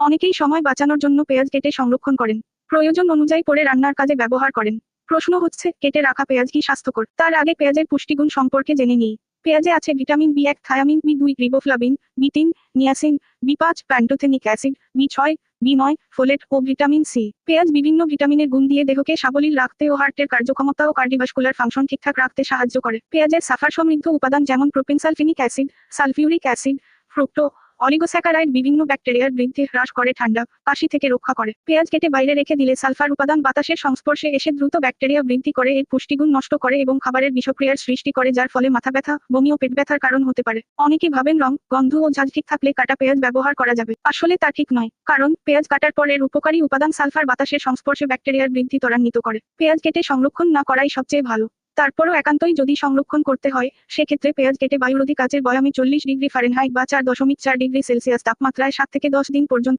অনেকেই সময় বাঁচানোর জন্য পেঁয়াজ কেটে সংরক্ষণ করেন, প্রয়োজন অনুযায়ী পরে রান্নার কাজে ব্যবহার করেন। প্রশ্ন হচ্ছে, কেটে রাখা পেঁয়াজ কি স্বাস্থ্যকর? তার আগে পেঁয়াজের পুষ্টিগুণ সম্পর্কে জেনে নিই। পেঁয়াজে আছে vitamin B one, thymine, B2, riboflavin, বি3, niacin, বি5, pantothenic acid, বি6, বি9, folate ও ভিটামিন সি। পেঁয়াজ বিভিন্ন ভিটামিনের গুণ দিয়ে দেহকে সাবলীল রাখতে ও হার্টের কার্যক্ষমতা ও কার্ডিওভাস্কুলার ফাংশন ঠিকঠাক রাখতে সাহায্য করে। পেঁয়াজের সালফার সমৃদ্ধ উপাদান যেমন propenesulfinic acid, sulphuric acid, fructo, oligosaccharide বিভিন্ন ব্যাকটেরিয়ার বৃদ্ধি হ্রাস করে, ঠান্ডা, কাশি থেকে রক্ষা করে। পেঁয়াজ কেটে বাইরে রেখে দিলে সালফার উপাদান বাতাসের সংস্পর্শে এসে দ্রুত ব্যাকটেরিয়া বৃদ্ধি করে, এর পুষ্টিগুণ নষ্ট করে এবং খাবারের বিষক্রিয়ার সৃষ্টি করে, যার ফলে মাথা ব্যথা, বমি ও পেট ব্যথার কারণ হতে পারে। অনেকে ভাবেন রং, গন্ধ ও ঝাঁজ ঠিক থাকলে কাটা পেঁয়াজ ব্যবহার করা যাবে। আসলে তা ঠিক নয়, কারণ পেঁয়াজ কাটার পর এর উপকারী উপাদান সালফার বাতাসের সংস্পর্শে ব্যাকটেরিয়ার বৃদ্ধি ত্বরান্বিত করে। পেঁয়াজ কেটে সংরক্ষণ না করাই সবচেয়ে ভালো। তারপরও একান্তই যদি সংরক্ষণ করতে হয়, সেক্ষেত্রে পেঁয়াজ কেটে বায়ুরোধী কাচের বয়ামে 40 ডিগ্রি ফারেনহাইট বা 4.4 ডিগ্রি সেলসিয়াস তাপমাত্রায় 7 থেকে 10 দিন পর্যন্ত